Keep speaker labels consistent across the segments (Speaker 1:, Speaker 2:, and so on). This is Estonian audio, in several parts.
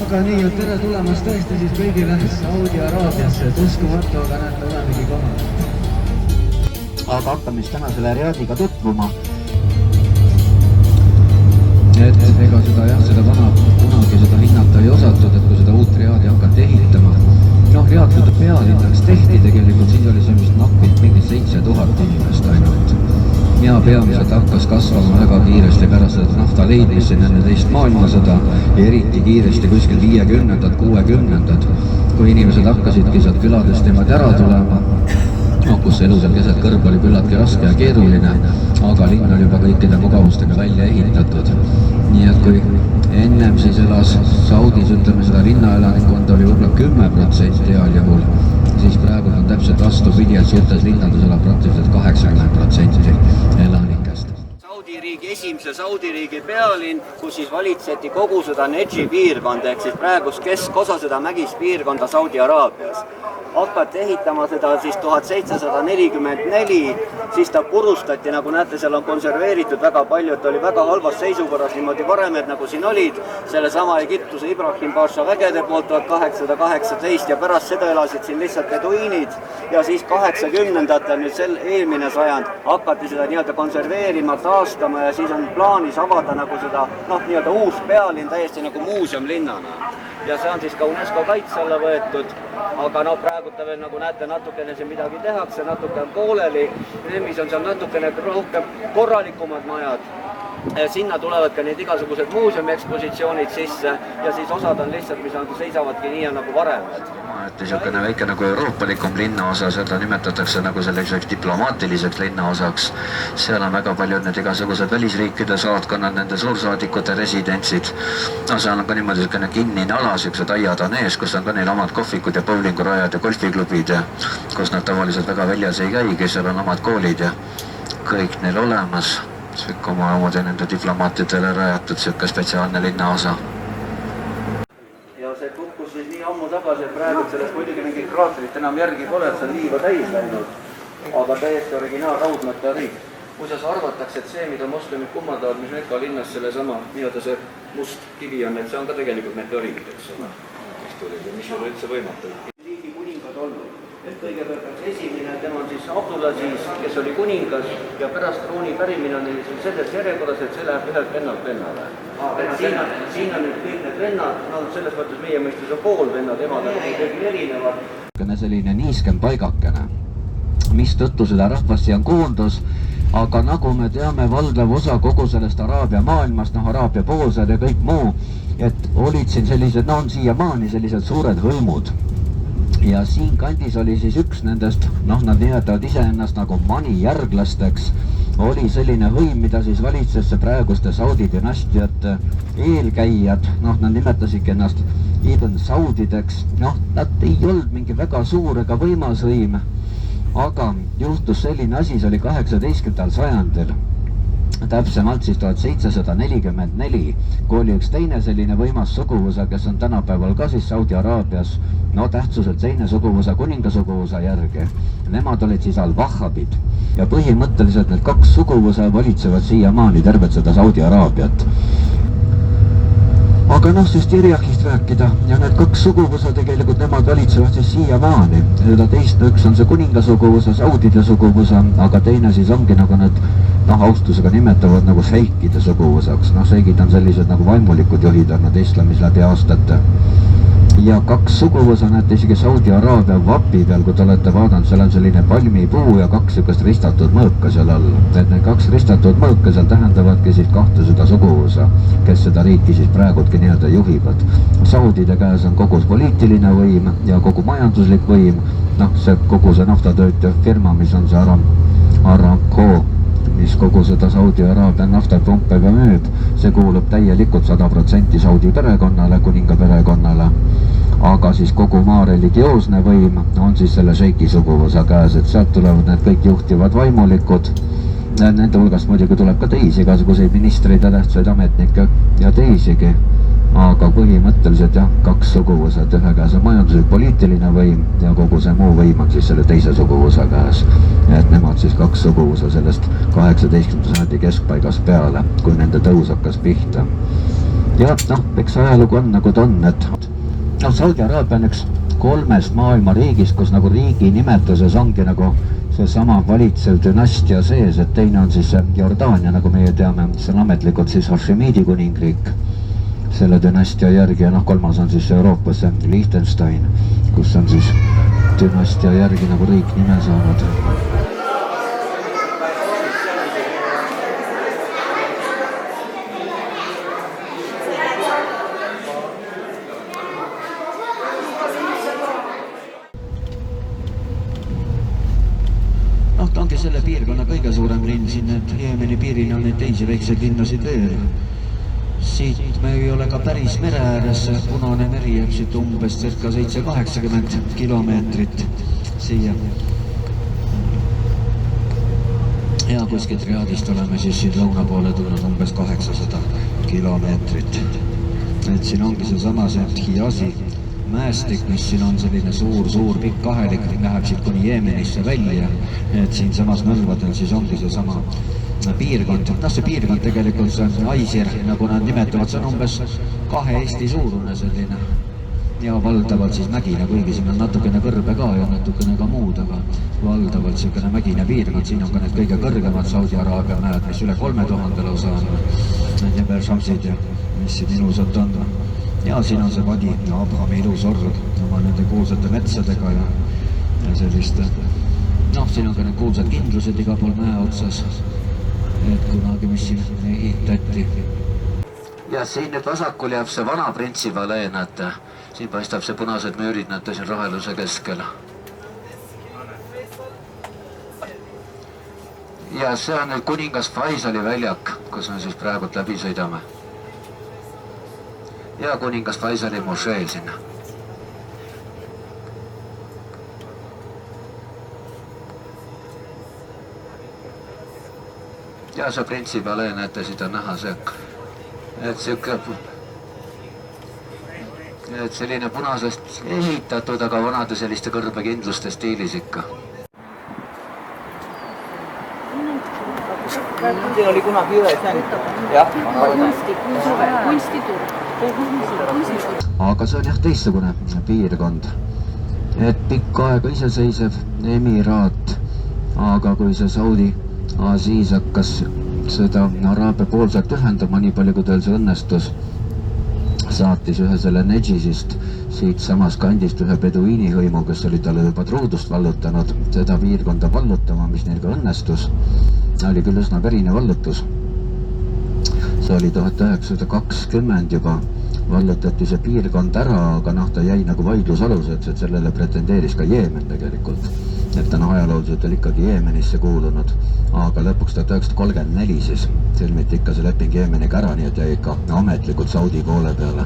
Speaker 1: Aga nii, tere tulemast tõesti siis kõigile Saudi Araabiasse, et uskumatu, aga näete, olemegi kohal.
Speaker 2: Aga hakkame siis täna selle Riadiga tutvuma.
Speaker 1: Et ega seda jah, seda kunagi seda hinnata ei osatud, et kui seda uut Riadi hakati ehitama. Noh, Riad kui ta pealinnaks tehti tegelikult, siis oli see vist napilt mingi 7000 inimest ainult. Ja peamiselt hakkas kasvama väga kiiresti pärast seda nafta leidis siin enne teist maailmasõda ja eriti kiiresti kuskil 50-ndad, 60-ndad, kui inimesed hakkasidki sealt küladest niimoodi ära tulema, kus elu seal keset kõrb oli küllaltki raske ja keeruline, aga linn oli juba kõikide mugavustega välja ehitatud. Nii et kui ennem siis elas Saudis, ütleme seda linnaelanikkonda oli võib-olla 10% heal juhul, siis praegu on täpselt vastupidi, et suurtes linnades elab praktiliselt 80% elanikest.
Speaker 2: Esimese Saudi riigi pealinn, kus siis valitseti kogu seda Nedži piirkonda, ehk siis praegust keskosa seda mägist piirkonda Saudi Araabias. Hakati ehitama seda siis 1744, siis ta purustati, nagu näete, seal on konserveeritud väga palju, et oli väga halvas seisukorras niimoodi varemed, nagu siin olid, sellesama Egiptuse Ibrahim Pasha vägede poolt 1818 ja pärast seda elasid siin lihtsalt beduiinid ja siis 80-ndatel, nüüd eelmine sajand, hakati seda nii-öelda konserveerima, taastama ja siis on plaanis avada nagu seda, nii-öelda uus pealinn täiesti nagu muuseumlinnana. Ja see on siis ka UNESCO kaitse alla võetud, aga praegu ta veel nagu näete, natukene siin midagi tehakse, natuke on pooleli, mis on seal natukene rohkem korralikumad majad. Sinna tulevad ka need igasugused muuseumiekspositsioonid sisse ja siis osad on lihtsalt, mis seisavadki nii nagu varemed.
Speaker 3: Et niisugune väike nagu euroopalikum linnaosa, seda nimetatakse nagu selliseks diplomaatiliseks linnaosaks. Seal on väga palju need igasugused välisriikide saatkonnad, nende suursaadikute residentsid. Seal on ka niimoodi kinnine ala, siuksed aiad on ees, kus on ka neil omad kohvikud ja bowlingurajad ja golfiklubid ja kus nad tavaliselt väga väljas ei käigi, seal on omad koolid ja kõik neil olemas. Siuke omamoodi nende diplomaatidele rajatud siuke spetsiaalne linnaosa.
Speaker 2: Ja see kukkus siis nii ammu tagasi, et praegu sellest muidugi mingi kraatrit enam järgi pole, et see on liiva täis läinud. Aga täiesti originaal raudmeteoriit. Muuseas arvatakse, et see, mida moslemid kummardavad, mis Mekka linnas sellesama nii-öelda see must kivi on, et see on ka tegelikult meteoriit, eks ole. Mis on üldse võimatu. Riigi kuningad olnud. Et kõigepealt esimene, tema on siis Abdulaziz, kes oli kuningas ja pärast trooni pärimine on selles järjekorras, et see läheb ühelt vennalt vennale. Siin on nüüd kõik need vennad, selles mõttes meie mõistes on pool vennad, emad on kõik erinevad.
Speaker 1: Selline niiskem paigakene, mis tõttu seda rahvast siia koondus, aga nagu me teame, valdav osa kogu sellest Araabia maailmast, Araabia poolsed ja kõik muu, et olid siin sellised, on siiamaani sellised suured hõimud. Ja siin kandis oli siis üks nendest, nad nimetavad iseennast nagu Mani järglasteks, oli selline hõim, mida siis valitses praeguste Saudi dünastiate eelkäijad, nad nimetasidki ennast Ibn Saudideks, nad ei olnud mingi väga suur ega võimas hõim, aga juhtus selline asi, see oli 18. sajandil. Täpsemalt siis 1744, kui oli üks teine selline võimas suguvõsa, kes on tänapäeval ka siis Saudi Araabias, tähtsuselt teine suguvõsa kuningasuguvõsa järgi. Nemad olid siis al-Wahhabid ja põhimõtteliselt need kaks suguvõsa valitsevad siiamaani tervet seda Saudi Araabiat. Aga siis Tirjahist rääkida ja need kaks suguvõsa tegelikult nemad valitsevad siis siiamaani. Seda teist üks on see kuningasuguvõsa, Saudide suguvõsa, aga teine siis ongi nagu need austusega nimetavad nagu šeikide suguvõsaks. Šeikid on sellised nagu vaimulikud juhid on nad islamis läbi aastate. Ja kaks suguvõsa näete isegi Saudi Araabia vapi peal, kui te olete vaadanud, seal on selline palmipuu ja kaks sükast ristatud mõõka seal all. Et need kaks ristatud mõõka seal tähendavadki siis kahte seda suguvõsa, kes seda riiki siis praegudki nii-öelda juhivad. Saudide käes on kogu poliitiline võim ja kogu majanduslik võim, see kogu see naftatöötav firma, mis on see Aramco, mis kogu seda Saudi Araabia naftapumpeb ja müüb, see kuulub täielikult 100% Saudi perekonnale, kuninga perekonnale. Aga siis kogu maa religioosne võim on siis selle šeiki suguvõsa käes, et sealt tulevad need kõik juhtivad vaimulikud. Nende hulgast muidugi tuleb ka teisi, igasuguseid ministreid ja tähtsaid ametnikke ja teisigi. Aga põhimõtteliselt jah, kaks suguvõsad, ühe käes on majanduslik poliitiline võim ja kogu see muu võim on siis selle teise suguvõsa käes. Et nemad siis kaks suguvõsa sellest 18. sajandi keskpaigast peale, kui nende tõus hakkas pihta. ja noh, eks ajalugu on nagu ta on, et noh, Saudi Araabia on üks 3 maailma riigist, kus nagu riigi nimetuses ongi nagu seesama valitsev dünastia sees, et teine on siis Jordaania, nagu meie teame, see on ametlikult siis Hashemidi kuningriik selle dünastia järgi ja noh, 3. on siis Euroopas Liechtenstein, kus on siis dünastia järgi nagu riik nime saanud. Noh, ta ongi selle piirkonna kõige suurem linn, siin need Jeemeni piiril on neid teisi väikseid linnasid veel. Siit me ei ole ka päris mere ääres, Punane meri jääb siit umbes circa 7-80 kilomeetrit siia. Ja kuskilt Riadist oleme siis siin lõuna poole tulnud umbes 800 kilomeetrit. Et siin ongi seesama see Hijazi mäestik, mis siin on selline suur pikk kahelik, läheb siit kuni Jeemenisse välja. Et siin samas nõlvadel siis ongi seesama piirkond. Noh, see piirkond tegelikult, see Aisir, nagu nad nimetavad, see on umbes 2 Eesti suurune selline ja valdavalt siis mägine, kuigi siin on natukene kõrbe ka ja natukene ka muud, aga valdavalt selline mägine piirkond. Siin on ka need kõige kõrgemad Saudi Araabia mäed, mis üle 3000 lausa on. Need Jebel Shamsid ja mis siin ilusad on. Ja siin on see Vadi Abrahami ilus org oma nende kuulsate metsadega ja selliste. Noh, siin on ka need kuulsad kindlused iga pool mäe otsas, et kunagi mis siin ehitati. Ja siin nüüd vasakul jääb see vana printsivalee, näete. Siin paistab see punased müürid, näete siin roheluse keskel. Ja see on nüüd kuningas Faisali väljak, kus me siis praegult läbi sõidame. Ja kuningas Faisali mošee sinna. Ja see printsivalee, näete, siit on näha see, et selline punasest ehitatud, aga vanade selliste kõrbekindluste stiilis ikka.
Speaker 2: Siin oli kunagi ühes
Speaker 1: aga see on jah teistsugune piirkond, et pikka aega iseseisev emiraat, aga kui see Saudi Aziis hakkas seda Araabia poolsaart ühendama, nii palju kui tal see õnnestus, saatis ühe selle Nedžisist siit samas kandist ühe beduiini hõimu, kes oli talle juba truudust vallutanud, seda piirkonda vallutama, mis neil ka õnnestus. Oli küll üsna verine vallutus. See oli 1920 juba, vallutati see piirkond ära, aga noh, ta jäi nagu vaidlusaluseks, et sellele pretendeeris ka Jeemen tegelikult. Et ta on ajalooliselt ikkagi Jeemenisse kuulunud, aga lõpuks 1934 siis sõlmiti ikka see leping Jeemeniga ära, nii et jäi ikka ametlikult Saudi poole peale.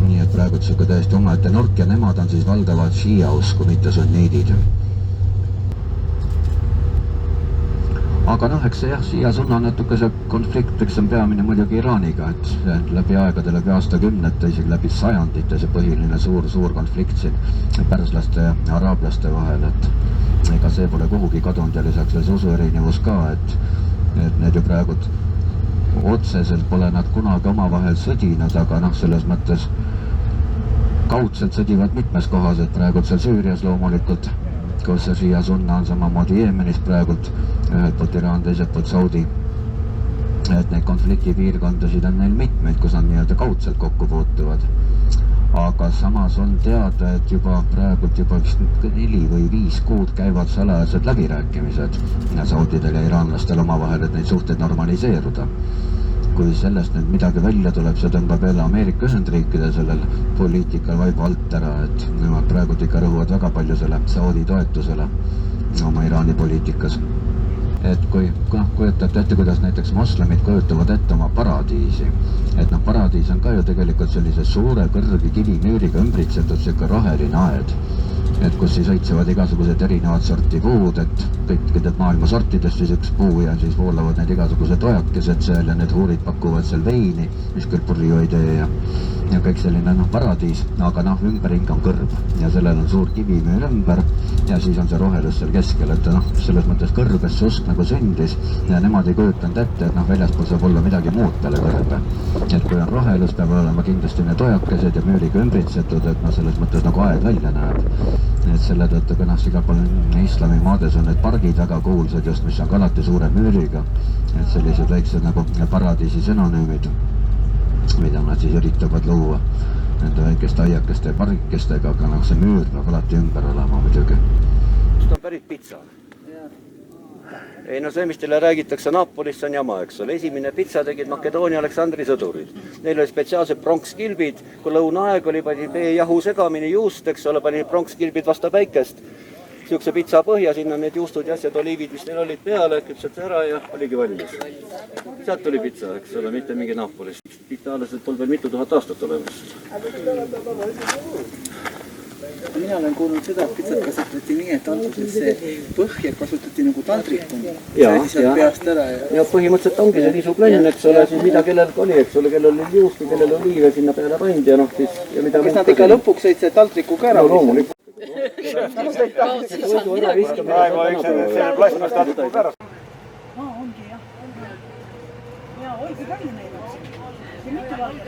Speaker 1: Nii et praegu siuke täiesti omaette nurk ja nemad on siis valdavad šiia usku, mitte sunniidid. Aga noh, eks see jah, šiia sunna natuke see konflikt, eks on peamine muidugi Iraaniga, et läbi aegade, läbi aastakümnete, isegi läbi sajandite see põhiline suur konflikt siin pärslaste ja araablaste vahel, et ega see pole kuhugi kadunud ja lisaks veel see usuerinevus ka, et need ju praegu otseselt pole nad kunagi omavahel sõdinud, aga noh, selles mõttes kaudselt sõdivad mitmes kohas, et praegu seal Süürias loomulikult, kus see šiia sunna on samamoodi Jeemenis praegult, ühelt poolt Iraan, teiselt poolt Saudi, et neid konfliktipiirkondasid on neil mitmeid, kus nad nii-öelda kaudselt kokku puutuvad. Aga samas on teada, et juba praegult juba 4 või 5 kuud käivad salajased läbirääkimised saudidel ja iraanlastel omavahel, et neid suhteid normaliseeruda. Kui sellest nüüd midagi välja tuleb, see tõmbab jälle Ameerika Ühendriikide sellel poliitikal vaibu alt ära, et nemad praegu ikka rõhuvad väga palju selle Saudi toetusele oma Iraani poliitikas. Et kui kujutate ette, kuidas näiteks moslemid kujutavad ette oma paradiisi, et noh, paradiis on ka ju tegelikult sellise suure kõrge kivimüüriga ümbritsetud siuke roheline aed, et kus siis õitsevad igasugused erinevad sorti puud, et kõikidelt maailma sortidest siis üks puu ja siis voolavad need igasugused ojakesed seal ja need huurid pakuvad seal veini, mis küll purju ei tee ja kõik selline paradiis, aga ümberring on kõrb ja sellel on suur kivi meil ümber ja siis on see rohelus seal keskel, et selles mõttes kõrbes see usk nagu sündis ja nemad ei kujutanud ette, et väljaspool saab olla midagi muud peale kõrbe. Et kui on rohelus, peab olema kindlasti need ojakesed ja müüriga ümbritsetud, et selles mõttes nagu aed välja näeb. Et selle tõttu, kui igal pool islamimaades on need pargid väga kuulsad just, mis on ka alati suure müüriga, et sellised väiksed nagu paradiisi sünonüümid, mida nad siis üritavad luua nende väikeste aiakeste ja pargikestega, aga see müür peab alati ümber olema muidugi.
Speaker 2: See on pärit pitsa. Ei, no see, mis teile räägitakse Napolis, see on jama, eks ole. Esimene pitsa tegid Makedoonia Aleksandri sõdurid. Neil oli spetsiaalsed pronkskilbid, kui lõunaaeg oli, pani jahu segamini juust, eks ole, pani pronkskilbid vastu päikest. Siukse pitsa põhja, sinna need juustud ja asjad, oliivid, mis neil olid peale, küpsed ära ja oligi valmis. Sealt tuli pitsa, eks ole, mitte mingi Napolis. Itaalased on veel mitu tuhat aastat olemas.
Speaker 4: Mina olen kuulnud seda, et pitsat kasutati nii, et alguses see põhja kasutati nagu taldrikuna. Peast ära
Speaker 2: ja põhimõtteliselt ongi see niisugune, eks ole, siis mida kellel oli, eks ole, kellel oli juustu, kellel oli oliive sinna peale pandi ja siis... Ja mida
Speaker 4: kas nad ikka lõpuks sõid see taldriku ka ära?
Speaker 2: No loomulikult.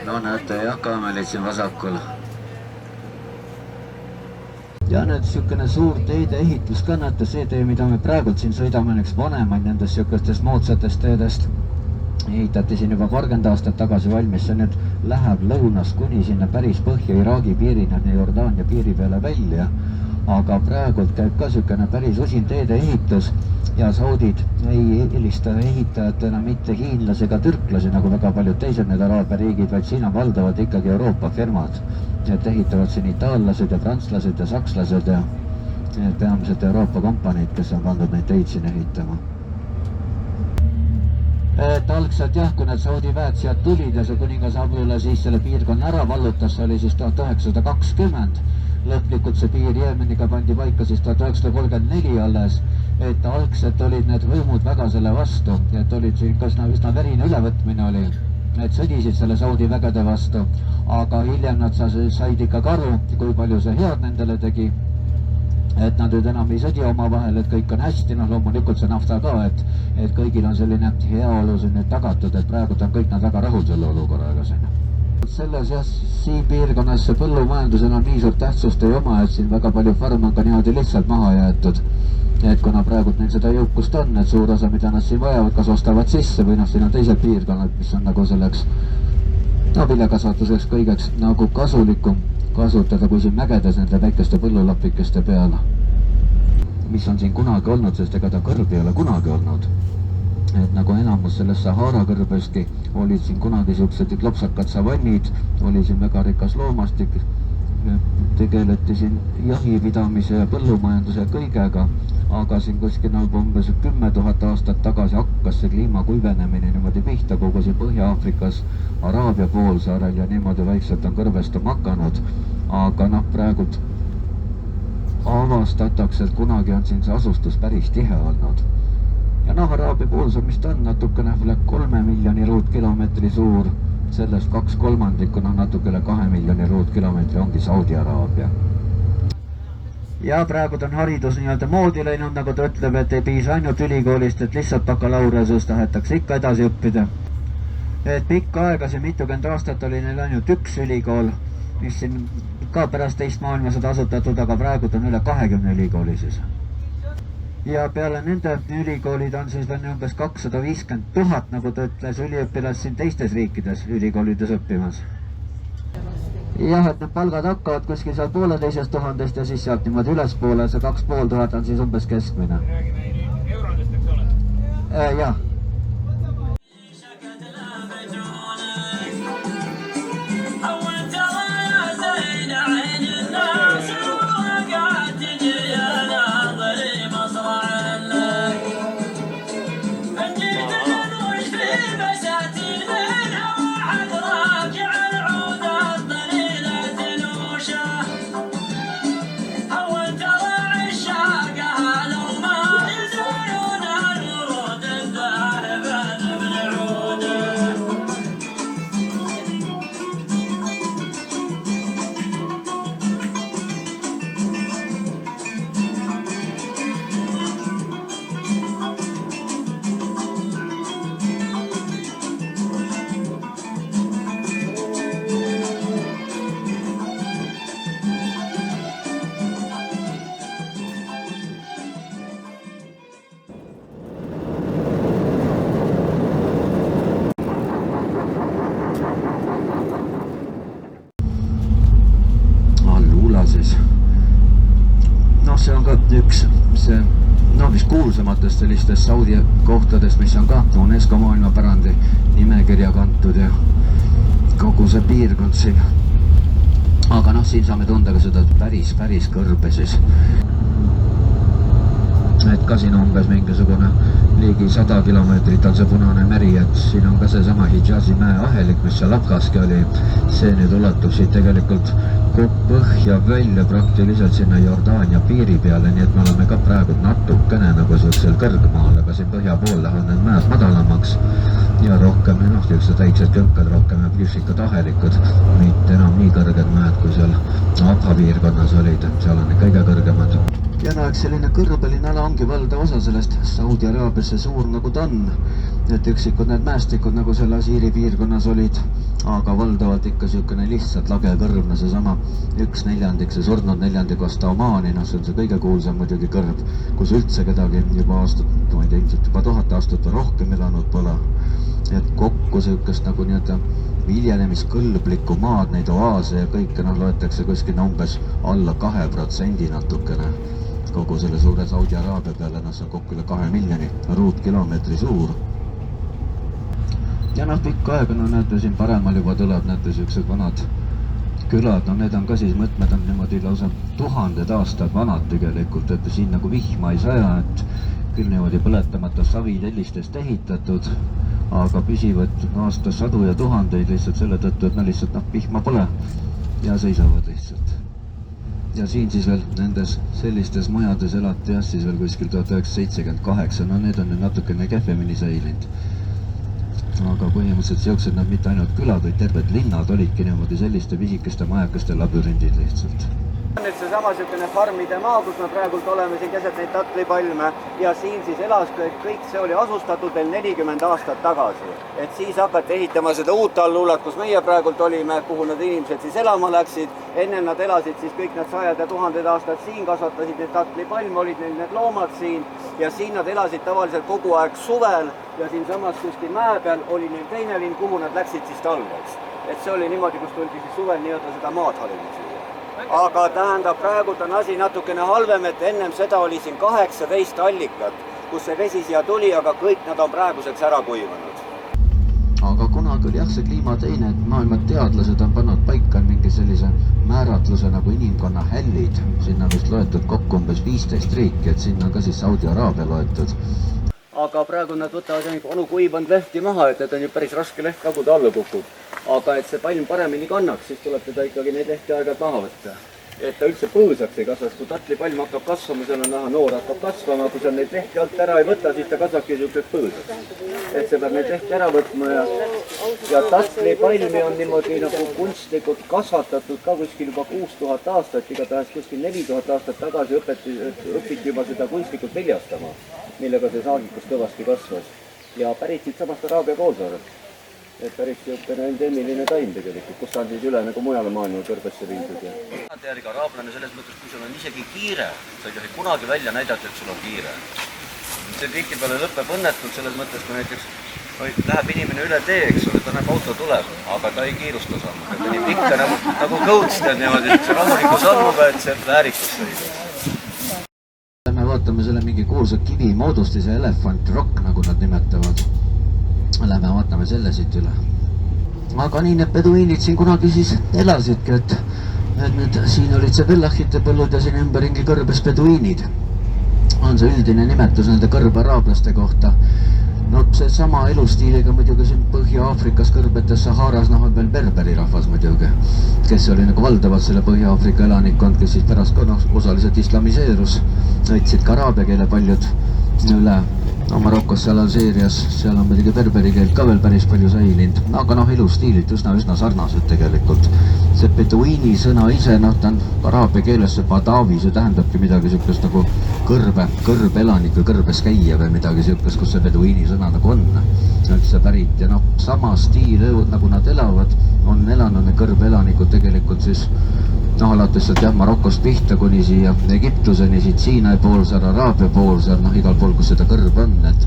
Speaker 3: No näete jah, kaamelid siin vasakul.
Speaker 1: Ja nüüd siukene suur teede ehitus ka näete, see tee, mida me praegult siin sõidame, üks vanemaid nendest siukestest moodsatest teedest ehitati siin juba 30 aastat tagasi valmis, see nüüd läheb lõunast kuni sinna päris põhja Iraagi piirina, Jordaania piiri peale välja, aga praegult käib ka siukene päris usin teede ehitus ja saudid ei eelista ehitajatena mitte hiinlasi ega türklasi, nagu väga paljud teised need araabia riigid, vaid siin on valdavalt ikkagi Euroopa firmad. Et ehitavad siin itaallased ja prantslased ja sakslased ja peamiselt Euroopa kompaniid, kes on pandud neid teid siin ehitama. Et algselt jah, kui need saudi väed sealt tulid ja see kuningas Abdullah siis selle piirkonna ära vallutas, see oli siis 1920. Lõplikult see piir Jeemeniga pandi paika siis 1934 alles, et algselt olid need võimud väga selle vastu, et olid siin üsna verine ülevõtmine oli, et sõdisid selle saudi vägede vastu, aga hiljem nad said ikka aru, kui palju see head nendele tegi, et nad nüüd enam ei sõdi omavahel, et kõik on hästi, loomulikult see nafta ka, et kõigil on selline heaolu siin nüüd tagatud, et praegu on kõik nad väga rahul selle olukorraga siin. Selles jah, siin piirkonnas see põllumajandusel on nii suurt tähtsust ei oma, et siin väga palju farm on ka niimoodi lihtsalt maha jäetud. Et kuna praegult neil seda jõukust on, et suur osa, mida nad siin vajavad, kas ostavad sisse või siin on teised piirkonnad, mis on nagu selleks viljakasvatuseks kõigeks nagu kasulikum kasutada, kui siin mägedes nende väikeste põllulapikeste peale. Mis on siin kunagi olnud, sest ega ta kõrb ei ole kunagi olnud. Et nagu enamus sellest Sahara kõrbeski olid siin kunagi siuksed lopsakad savannid, oli siin väga rikas loomastik, tegeleti siin jahipidamise ja põllumajanduse kõigega, aga siin kuskil umbes 10 000 aastat tagasi hakkas see kliima kuivenemine niimoodi pihta kogu siin Põhja-Aafrikas, Araabia poolsaarel ja niimoodi vaikselt on kõrvestama hakanud, aga praegult avastatakse, et kunagi on siin see asustus päris tihe olnud. Ja Araabia poolsaar, mis ta on natukene üle 3 miljoni ruutkilomeetri suur, sellest 2/3 on natuke üle 2 miljoni ruutkilomeetri ongi Saudi Araabia. Ja praegu on haridus nii-öelda moodi läinud, nagu ta ütleb, et ei piisa ainult ülikoolist, et lihtsalt bakalaureusest tahetakse ikka edasi õppida. Et pikka aega, see mitukümmend aastat oli neil ainult üks ülikool, mis siin ka pärast teist maailmasõda asutatud, aga praegu on üle 20 ülikooli siis. Ja peale nende ülikoolid on siis veel umbes 250 000, nagu ta ütles, üliõpilas siin teistes riikides ülikoolides õppimas. Jah, et need palgad hakkavad kuskil seal 1500 ja siis sealt niimoodi ülespoole, see 2500 on siis umbes keskmine.
Speaker 5: Räägime eurodest, eks ole?
Speaker 1: Jah. üks see vist kuulsamatest sellistest Saudi kohtadest, mis on ka UNESCO maailmapärandi nimekirja kantud ja kogu see piirkond siin. Aga siin saame tunda ka seda päris kõrbe siis. Et ka siin umbes mingisugune ligi 100 kilomeetrit on see Punane meri, et siin on ka seesama Hijazi mäe ahelik, mis seal Abhaski oli. See nüüd ulatub siit tegelikult põhja välja praktiliselt sinna Jordaania piiri peale, nii et me oleme ka praegu natukene nagu sellisel kõrgmaal, aga siin põhja pool lähevad need mäed madalamaks ja rohkem, sellised väiksed kõnkad, rohkem püsikad ahelikud, mitte enam nii kõrged mäed, kui seal Abha piirkonnas olid, seal on kõige kõrgemad. Ja eks selline kõrbeline ala ongi valdav osa sellest Saudi Araabiasse suur nagu ta on, et üksikud need mäestikud nagu selle Asiiri piirkonnas olid, aga valdavalt ikka niisugune lihtsalt lage kõrb, seesama 1/4, see surnud neljandik vasta Omaani, see on see kõige kuulsam muidugi kõrb, kus üldse kedagi juba aastat, ma ei tea, ilmselt juba 1000 aastat või rohkem elanud pole, et kokku niisugust nagu nii-öelda viljelemiskölblikku maad, neid oaase ja kõike loetakse kuskil umbes alla 2% natukene kogu selle suure Saudi Araabia peale, see on kokku üle 2 miljoni ruutkilomeetri suur. Ja pikka aega, näete siin paremal juba tuleb, näete siuksed vanad külad, need on ka siis mõtmed on niimoodi lausa 1000 aastad vanad tegelikult, et siin nagu vihma ei saja, et küll niimoodi põletamata savitellistest ehitatud, aga püsivad aastas sadu ja tuhandeid lihtsalt selle tõttu, et lihtsalt vihma pole ja seisavad lihtsalt. Ja siin siis veel nendes sellistes majades elati siis veel kuskil 1978, need on natukene kehvemini säilinud. Aga põhimõtteliselt siuksed nad mitte ainult külad, vaid terved linnad olidki niimoodi selliste pisikeste majakeste labürindid lihtsalt.
Speaker 2: Nüüd seesama niisugune farmide maa, kus me praegult oleme siin keset neid tatlipalme ja siin siis elas kõik see oli asustatud veel 40 aastat tagasi. Et siis hakati ehitama seda uut alluulat, kus meie praegult olime, kuhu need inimesed siis elama läksid. Enne nad elasid siis kõik need 100 ja 1000 aastat siin, kasvatasid neid tatlipalme, olid neil need loomad siin ja siin nad elasid tavaliselt kogu aeg suvel ja siinsamas kuskil mäe peal oli neil teine linn, kuhu nad läksid siis talveks. Et see oli niimoodi, kus tuldi siis suvel nii-öelda seda maad halima. Aga tähendab, praegult on asi natukene halvem, et ennem seda oli siin 18 allikat, kus see vesi siia tuli, aga kõik nad on praeguseks ära kuivanud.
Speaker 1: Aga kunagi oli see kliima teine, et maailma teadlased on pannud paika mingi sellise määratluse nagu inimkonna hällid. Sinna vist loetud kokku umbes 15 riiki, et sinna on ka siis Saudi Araabia loetud.
Speaker 2: Aga praegu nad võtavad ainult onukuivanud lehti maha, et on ju päris raske leht ka, kui ta alla kukub. Aga et see palm paremini kannaks, siis tuleb teda ikkagi neid lehti aeg-ajalt maha võtta. Et ta üldse põõsaks ei kasvaks, kui tatlipalm hakkab kasvama, seal on näha, noor hakkab kasvama, kui sa neid lehti alt ära ei võta, siis ta kasvabki niisuguseks põõsaks. Et see peab neid lehti ära võtma ja tatlipalmi on niimoodi nagu kunstlikult kasvatatud ka kuskil juba 6000 aastat, igatahes kuskil 4000 aastat tagasi õpiti juba seda kunstlikult viljastama, millega see saagikus kõvasti kasvas. Ja pärit siit samast Araabia poolsaarelt. Et päris niisugune endemiline taim tegelikult, kus ta on siis üle nagu mujale maailma kõrbesse viidud. Järgi araablane selles mõttes, kui sul on isegi kiire, sa ei tohi kunagi välja näidata, et sul on kiire. See tihtipeale lõpeb õnnetult selles mõttes, kui näiteks läheb inimene üle tee, eks ole, ta näeb auto tuleb, aga ta ei kiirusta saama. Ta nii pikka nagu kõutstab niimoodi, et see rahuliku sammuga, et see väärikust sõidab.
Speaker 1: Me vaatame selle mingi kuulsa kivi moodustise elefantrokk, nagu nad nimetavad. Lähme vaatame selle siit üle. Aga nii need peduiinid siin kunagi siis elasidki, et nüüd siin olid see vellahite põllud ja siin ümberringi kõrbes peduiinid. On see üldine nimetus nende kõrbaraaplaste kohta. No see sama elustiiliga muidugi siin Põhja-Aafrikas kõrbetes Saharas on veel berberi rahvas muidugi, kes oli nagu valdavalt selle Põhja-Aafrika elanikkond, kes siis pärast ka osaliselt islamiseerus, võtsid ka araabia keele paljud üle. Marokos, seal Alžeerias, seal on muidugi berberi keelt ka veel päris palju säilinud, aga elustiilid üsna sarnased tegelikult. See beduiini sõna ise, ta on araabia keeles see badavi, see tähendabki midagi niisugust nagu kõrbelanik või kõrbes käia või midagi niisugust, kus see beduiini sõna nagu on üldse pärit. Ja sama stiil, nagu nad elavad, on elanud need kõrbelanikud tegelikult siis alates sealt Marokost pihta kuni siia Egiptuseni, siit Siinai poolsaar, Araabia poolsaar, igal pool, kus seda kõrb on, et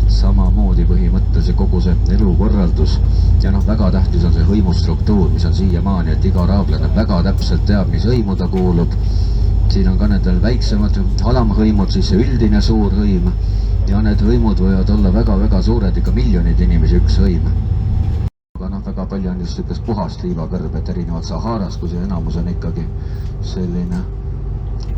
Speaker 1: samamoodi põhimõtteliselt kogu see elukorraldus ja väga tähtis on see hõimustruktuur, mis on siiamaani, et iga araablane väga täpselt teab, mis hõimu ta kuulub. siin on ka need veel väiksemad alamhõimud, siis see üldine suur hõim ja need hõimud võivad olla väga-väga suured, ikka miljonid inimesi üks hõim. Aga noh, väga palju on just niisugust puhast liivakõrbet, erinevalt Saharas, kus enamus on ikkagi selline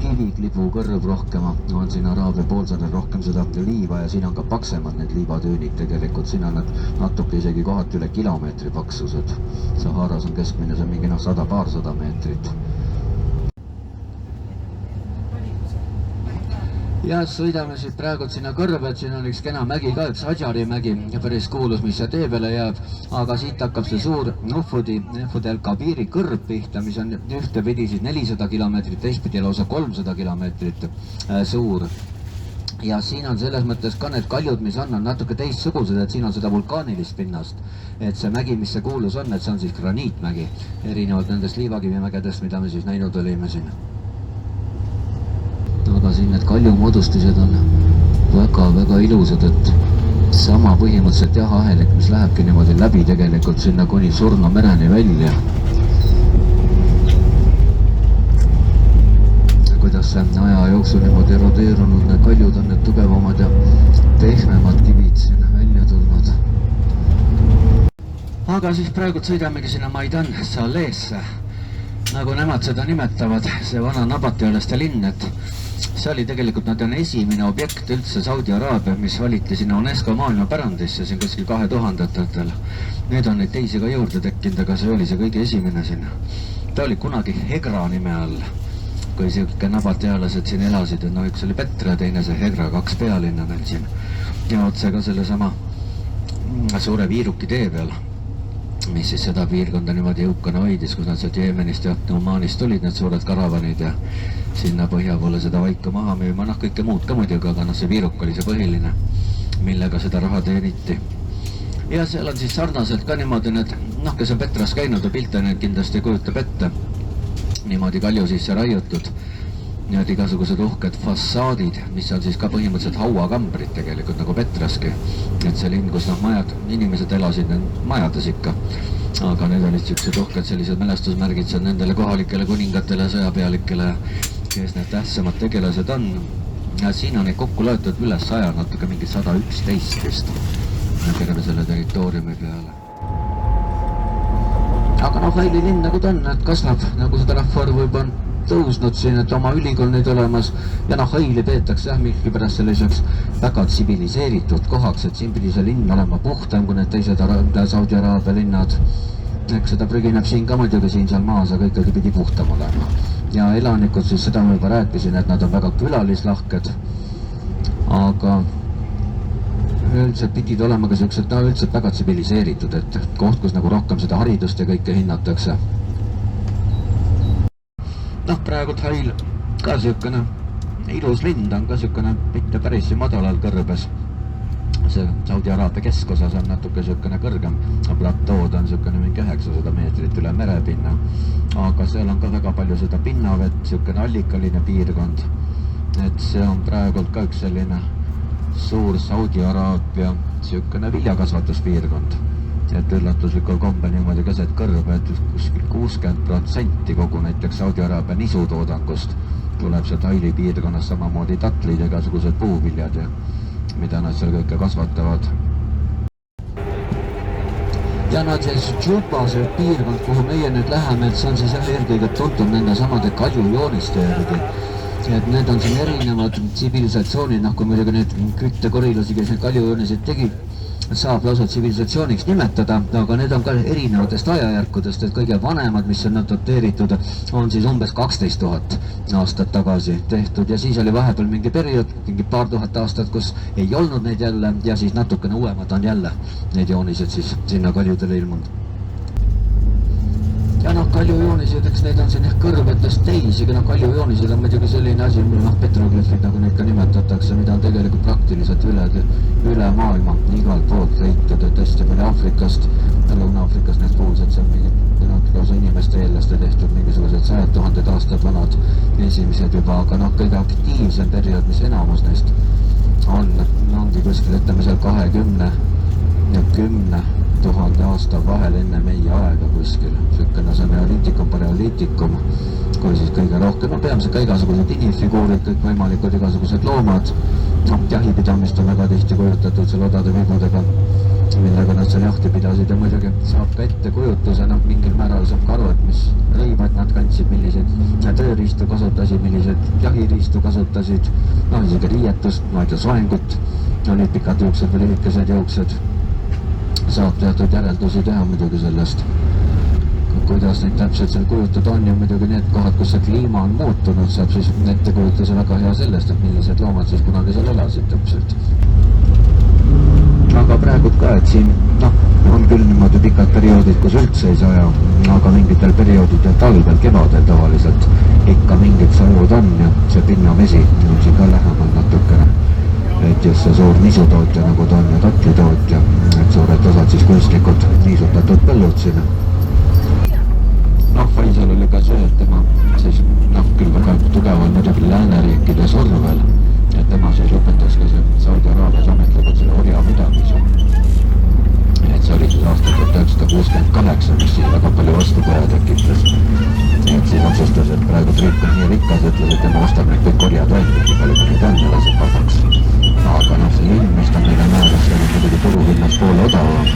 Speaker 1: kiviklibu kõrv rohkem, on siin Araabia poolsaarel rohkem seda liiva ja siin on ka paksemad need liivatüünid tegelikult, siin on nad natuke isegi kohati üle kilomeetri paksused. Saharas on keskmine, see on mingi 100-200 meetrit. Ja sõidame siit praegu sinna kõrbe, et siin on üks kena mägi ka, üks Hadjari mägi, päris kuulus, mis see tee peale jääb, aga siit hakkab see suur Nufudi El-Kabiri kõrb pihta, mis on ühtepidi siis 400 kilomeetrit, teistpidi lausa 300 kilomeetrit suur. Ja siin on selles mõttes ka need kaljud, mis on natuke teistsugused, et siin on seda vulkaanilist pinnast. Et see mägi, mis see kuulus on, et see on siis graniitmägi, erinevalt nendest liivakivimägedest, mida me siis näinud olime siin. Aga siin need kaljumoodustised on väga-väga ilusad, et sama põhimõtteliselt jah, ahelik, mis lähebki niimoodi läbi tegelikult sinna kuni Surno mereni välja. Kuidas see aja jooksul niimoodi erodeerunud, need kaljud on need tugevamad ja pehmemad kivid siin välja tulnud. Aga siis praegu sõidamegi sinna Maidan Saleesse, nagu nemad seda nimetavad, see vana nabatialaste linn, et see oli tegelikult, nad on esimene objekt üldse Saudi-Araabia, mis valiti sinna UNESCO maailmapärandisse siin kuskil 2000-ndatel. Need on neid teisi ka juurde tekkinud, aga see oli see kõige esimene siin. Ta oli kunagi Hegra nime all, kui siuke nabatialased siin elasid, no üks oli Petra ja teine see Hegra, 2 pealinna neil siin. Ja otse ka selle sama suure viiruki tee peal, mis siis seda piirkonda niimoodi jõukana hoidis, kus nad sealt Jeemenist ja Omaanist tulid, need suured karavanid ja sinna põhja poole seda vaika maha müüma, noh kõike muud ka muidugi, aga noh see viiruk oli see põhiline, millega seda raha teeniti. Ja seal on siis sarnaselt ka niimoodi need, noh kes on Petras käinud ja pilte need kindlasti kujutab ette, niimoodi kalju sisse raiutud, need igasugused uhked fassaadid, mis on siis ka põhimõtteliselt hauakambrid tegelikult nagu Petraski, et see linn, kus noh majad, inimesed elasid majades ikka, aga need olid siuksed uhked sellised mälestusmärgid seal nendele kohalikele kuningatele ja sõjapealikele, kes need tähtsamad tegelased on. Ja siin on neid kokku loetud üle 100, natuke mingi 111 vist terve selle territooriumi peale. Aga noh, Haili linn nagu ta on, et kasvab, nagu seda rahvaarvu juba on tõusnud siin, et oma ülikool nüüd olemas ja noh, Haili peetakse jah, miskipärast selliseks väga tsiviliseeritud kohaks, et siin pidi see linn olema puhtam kui need teised Saudi-Araabia linnad. Eks seda prügineb siin ka muidugi siin seal maas, aga ikkagi pidi puhtam olema. Ja elanikud siis seda ma juba rääkisin, et nad on väga külalislahked, aga üldiselt pidid olema ka sellised üldiselt väga tsiviliseeritud, et koht, kus nagu rohkem seda haridust ja kõike hinnatakse. Noh, praegu Hail ka siukene ilus lind on ka siukene mitte päris madalal kõrbes. See Saudi-Araabia keskosas on natuke siukene kõrgem, platood on siukene mingi 900 meetrit üle merepinna, aga seal on ka väga palju seda pinnavett, siukene allikaline piirkond, et see on praegult ka üks selline suur Saudi-Araabia siukene viljakasvatuspiirkond, et üllatuslikul kombel niimoodi keset kõrbe, et kuskil 60% kogu näiteks Saudi-Araabia nisutoodangust tuleb sealt Haili piirkonnas, samamoodi tatlid ja igasugused puuviljad ja mida nad seal kõike kasvatavad. Ja nad siis Juba, see piirkond, kuhu meie nüüd läheme, et see on siis eelkõige tuntud nende samade kaljujooniste järgi. Et need on siin erinevad tsivilisatsioonid, noh kui muidugi need küttekorilusi, kes need kaljujooniseid tegi, saab lausa tsivilisatsiooniks nimetada, aga need on ka erinevatest ajajärkudest, et kõige vanemad, mis on dateeritud, on siis umbes 12 000 aastat tagasi tehtud ja siis oli vahepeal mingi periood, mingi paar tuhat aastat, kus ei olnud neid jälle ja siis natukene uuemad on jälle need joonised siis sinna kaljudele ilmunud. Ja noh, kaljujoonised, eks neid on siin ehk kõrvetest teisi, aga noh, kaljujoonised on muidugi selline asi, noh, petroglüfid, nagu neid ka nimetatakse, mida on tegelikult praktiliselt üle maailma igalt poolt leitud, et hästi palju Aafrikast, Lõuna-Aafrikas need kuulsad seal mingid lausa inimeste eelaste tehtud mingisugused 100 000 aastad vanad esimesed juba, aga noh, kõige aktiivsem periood, mis enamus neist on, ongi kuskil, ütleme seal 20 ja 10 1000 aasta vahel enne meie aega kuskil. Sükene see neoliitikum, paleoliitikum, kui siis kõige rohkem. No peamiselt ka igasugused inimfiguurid, kõik võimalikud igasugused loomad. Jahipidamist on väga tihti kujutatud seal odade vibudega, millega nad seal jahti pidasid ja muidugi saab ka ette kujutuse, mingil määral saab ka aru, et mis rõivad nad kandsid, milliseid tööriistu kasutasid, milliseid jahiriistu kasutasid, isegi riietust, soengut, olid pikad juuksed või lühikesed juuksed. Saab teatud järeldusi teha muidugi sellest, kuidas neid täpselt seal kujutud on ja muidugi need kohad, kus see kliima on muutunud, saab siis ette kujutuse väga hea sellest, et millised loomad siis kunagi seal elasid täpselt. Aga praegud ka, et siin on küll niimoodi pikad perioodid, kus üldse ei saja, aga mingitel perioodidel talvel, kevadel tavaliselt ikka mingid sajud on ja see pinnavesi on siin ka lähemal natukene. Et just see suur niisutootja nagu ta on ja tatlitootja, et suured osad siis kunstlikud niisutatud põllud sinna. Faisal oli ka see, et tema siis küll väga tugeval muidugi lääneriikide survel, et tema siis lõpetas ka see Saudi Araabias ametlikult selle orjapidamise. Et see oli siis aastal 1968, mis siis väga palju vastukoja tekitas. Et siis otsustas, et praegu riik on nii rikas, ütles, et tema ostab need kõik orjad välja, nii palju kui neid on ja laseb vabaks. Aga see ilm, mis ta meile määras, oli muidugi turuhinnast poole odavam.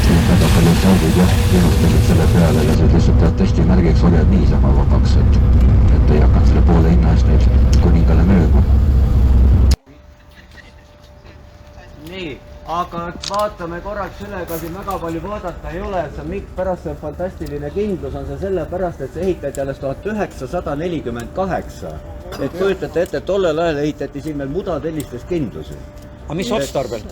Speaker 1: Väga palju saudid kinustasid selle peale ja see lihtsalt protestimärgiks orjad niisama vabaks, et ei hakanud selle poole hinna eest neid kuningale müüma.
Speaker 2: Nii, aga vaatame korraks üle, ka siin väga palju vaadata ei ole, et see pärast see fantastiline kindlus on see sellepärast, et see ehitati alles 1948. Et kujutate ette, et tollel ajal ehitati siin veel mudatellistes kindlusi.
Speaker 5: Aga mis otstarbel?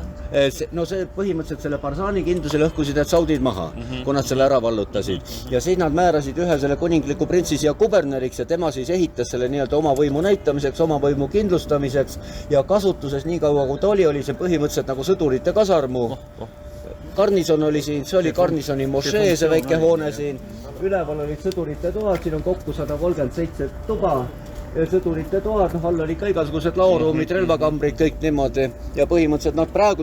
Speaker 2: No see põhimõtteliselt selle Barzaani kindluse lõhkusid need saudid maha, kui nad selle ära vallutasid. Ja siis nad määrasid ühe selle kuningliku printsi siia kuberneriks ja tema siis ehitas selle nii-öelda oma võimu näitamiseks, oma võimu kindlustamiseks ja kasutuses nii kaua kui ta oli see põhimõtteliselt nagu sõdurite kasarmu. Karnison oli siin, see oli Karnisoni mošee, see väike hoone siin. Üleval olid sõdurite toad, siin on kokku 137 tuba. Sõdurite toad, all oli ka igasugused laoruumid, relvakambrid, kõik niimoodi. Ja põhimõtteliselt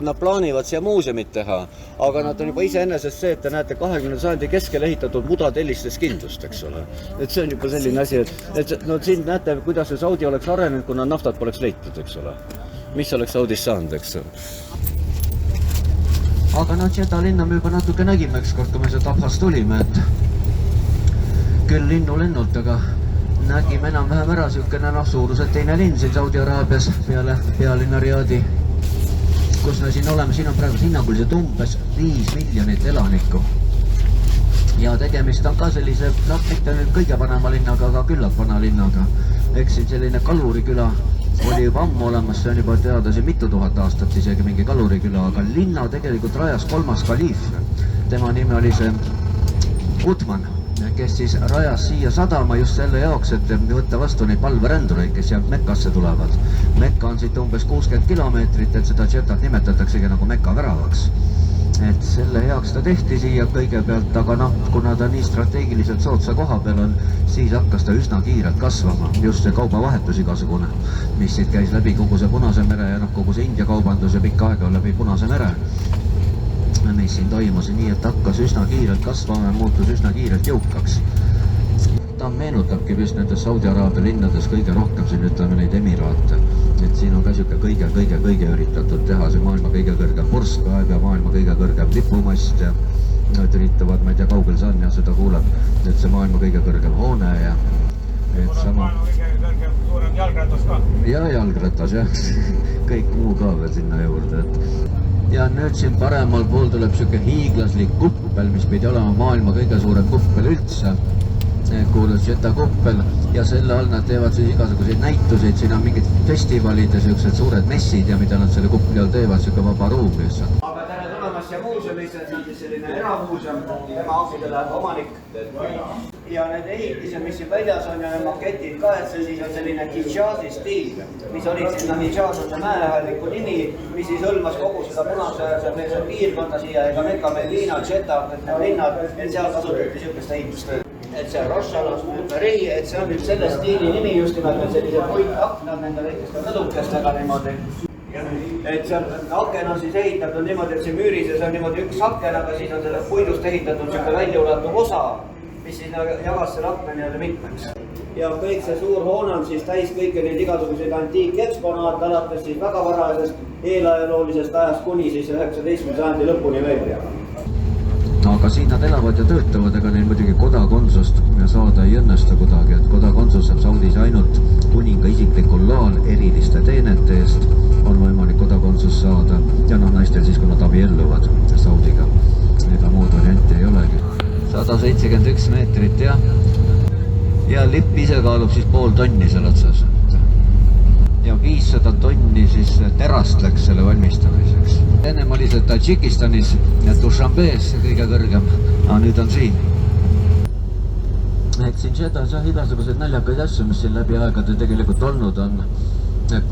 Speaker 2: nad plaanivad siia muuseumit teha. Aga nad on juba iseenesest see, et te näete 20. sajandi keskel ehitatud mudatellistes kindlust, eks ole. Et see on juba selline asi, et siin näete, kuidas see Saudi oleks arenenud, kuna naftat poleks leitud, eks ole. Mis oleks Saudis saanud, eks ole.
Speaker 1: Aga seda linna me juba natuke nägime ükskord, kui me sealt Abhas tulime, et küll linnu lennult, aga nägime enam-vähem ära sükene suuruselt teine linn siin Saudi Araabias peale pealinna Riadi, kus me siin oleme. Siin on praegu hinnanguliselt umbes 5 miljonit elanikku ja tegemist on ka sellise, mitte nüüd kõige vanema linnaga, aga küllalt vana linnaga. Eks siin selline kaluriküla oli juba ammu olemas, see on juba teada siin mitu tuhat aastat isegi mingi kaluriküla, aga linna tegelikult rajas 3. kaliif. Tema nimi oli see Uthman, kes siis rajas siia sadama just selle jaoks, et võtta vastu neid palverändureid, kes sealt Mekkasse tulevad. Mekka on siit umbes 60 kilomeetrit, et seda Jeddat nimetataksegi nagu Mekka väravaks. Et selle jaoks ta tehti siia kõigepealt, aga kuna ta nii strateegiliselt sootsa koha peal on, siis hakkas ta üsna kiirelt kasvama. Just see kaubavahetus igasugune, mis siit käis läbi kogu see Punase mere ja kogu see India kaubandus ja pikka aega läbi Punase mere, mis siin toimus, nii et hakkas üsna kiirelt kasvama ja muutus üsna kiirelt jõukaks. Ta meenutabki vist nendes Saudi Araabia linnades kõige rohkem siin ütleme neid emiraate. Et siin on ka siuke kõige üritatud teha see maailma kõige kõrgem purskkaev ja maailma kõige kõrgem lipumast ja nad üritavad, ma ei tea, kaugel see on ja seda kuuleb, et see maailma kõige kõrgem hoone ja et sama.
Speaker 5: Maailma kõige kõrgem suurem jalgratas ka.
Speaker 1: Ja jalgratas jah, kõik muu ka veel sinna juurde, et ja nüüd siin paremal pool tuleb siuke hiiglaslik kuppel, mis pidi olema maailma kõige suurem kuppel üldse, kuulus Jeddah kuppel ja selle all nad teevad siis igasuguseid näituseid, siin on mingid festivalid ja siuksed suured messid ja mida nad selle kuppli all teevad, siuke vaba ruum lihtsalt.
Speaker 2: Aga tere tulemast ja muuseumist, et on siis selline eramuuseum, tema aktidele omanik. Ja need ehitised, mis siin väljas on ja need maketid ka, et see siis on selline Hijazi stiil, mis olid sinna Hijaz on see mäehalliku nimi, mis siis hõlmas kogu seda punase piirkonda siia ega Mekka, Medina, Jeddah, linnad, et seal kasutati siukest ehitust. Et see Roshalas Rehi, et see on nüüd selle stiili nimi just nimelt, et sellised hoidaknad nende väikeste kõdukestega niimoodi. et seal aken on siis ehitatud niimoodi, et see müüri sees on niimoodi üks aken, aga siis on sellest puidust ehitatud niisugune väljaulatuv osa, mis siis jagas selle akna nii-öelda mitmeks. Ja kõik see suur hoone on siis täis kõiki neid igasuguseid antiikeksponaate, alates siis väga varajasest eelajaloolisest ajast kuni siis 19. sajandi lõpuni välja.
Speaker 1: Aga siin nad elavad ja töötavad, ega neil muidugi kodakondsust saada ei õnnestu kuidagi, et kodakondsus saab Saudis ainult kuninga isiklikul loal eriliste teenete eest on võimalik kodakondsus saada ja naistel siis, kui nad abielluvad Saudiga. Ega muud varianti ei olegi. 171 meetrit ja lipp ise kaalub siis pool tonni selle otsas. Ja 500 tonni siis terast läks selle valmistamiseks. Ennem oli see Tadžikistanis ja Dušanbees kõige kõrgem, aga nüüd on siin. Eks siin sedas igasuguseid naljakaid asju, mis siin läbi aegade tegelikult olnud on.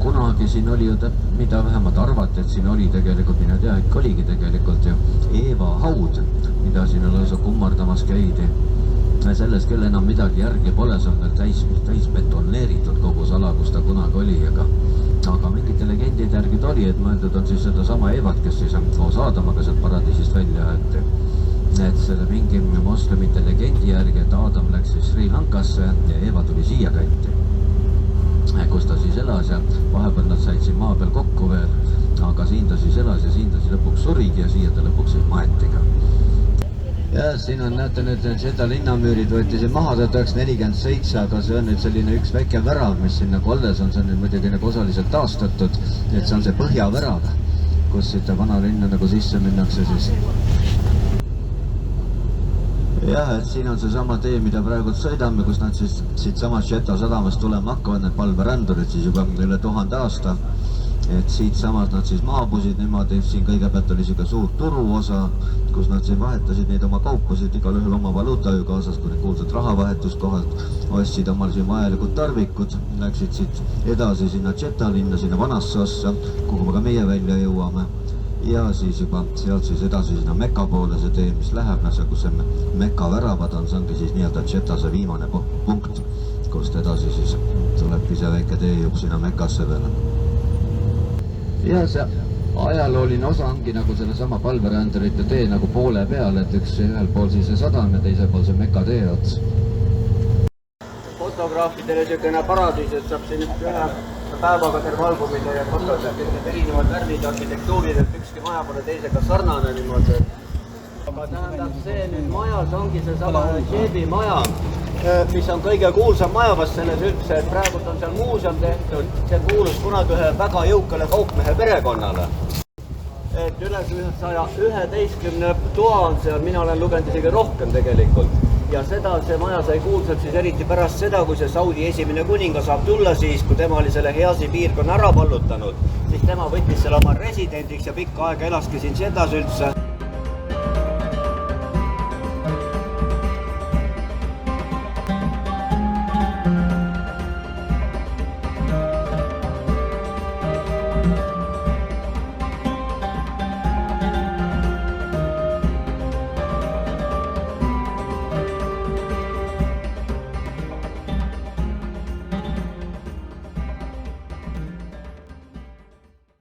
Speaker 1: Kunagi siin oli ju, mida vähemalt arvati, et siin oli tegelikult, mina tea, ikka oligi tegelikult ju Eeva haud, mida siin on lausa kummardamas käidi. Selles küll enam midagi järgi pole, see on veel täis betoneeritud kogu sala, kus ta kunagi oli, aga mingite legendide järgi ta oli, et mõeldud on siis seda sama Eevat, kes siis on koos Aadamaga sealt paradiisist välja, et selle mingi moslemite legendi järgi, et Aadam läks siis Sri Lankasse ja Eeva tuli siia kanti, kus ta siis elas ja vahepeal nad said siin maa peal kokku veel, aga siin ta siis elas ja siin ta siis lõpuks surigi ja siia ta lõpuks siis maetiga. Ja siin on, näete nüüd, seda linnamüürid võeti siin maha 1947, aga see on nüüd selline üks väike värav, mis siin nagu alles on, see on nüüd muidugi nagu osaliselt taastatud, et see on see põhjavärav, kus siit vana linna nagu sisse minnakse siis. Jah, et siin on see sama tee, mida praegu sõidame, kus nad siis siit samast Jeddah sadamast tulema hakkavad, need palverändurid siis juba üle 1000 aasta. Et siit samad nad siis maabusid niimoodi, siin kõigepealt oli siuke suur turuosa, kus nad siin vahetasid neid oma kaupasid, igal ühel oma valuuta ju kaasas, kui need kuulsad rahavahetuskohad, ostsid omal siin vajalikud tarvikud, läksid siit edasi sinna Jeddah linna, sinna vanasse ossa, kuhu ka meie välja jõuame. Ja siis juba sealt siis edasi sinna Mekka poole see tee, mis läheb, kus see Mekka väravad on, see ongi siis nii-öelda Jeddah see viimane punkt, kust edasi siis tulebki see väike teejupp sinna Mekkasse veel. Ja see ajalooline osa ongi nagu selle sama palverändurite tee nagu poole peal, et ühel pool siis see sadam ja teisel pool see Mekka tee ots.
Speaker 2: Fotograafidele niisugune paradiis, et saab siin ühe päevaga terve albumile ja fotod, et need erinevad värvid, arhitektuurid, et ükski maja pole teisega sarnane niimoodi. Aga tähendab, see nüüd majas ongi see sama Džebi maja, mis on kõige kuulsam maja vast selles üldse, et praegult on seal muuseum tehtud, see kuulus kunagi ühe väga jõukale kaupmehe perekonnale. Et üle 111 toa on seal, mina olen lugenud isegi rohkem tegelikult. Ja seda see maja sai kuulsab siis eriti pärast seda, kui see Saudi esimene kuninga saab tulla siis, kui tema oli selle Hijazi piirkonna ära vallutanud, siis tema võttis selle oma residendiks ja pikka aega elaski siin Jeddahs üldse.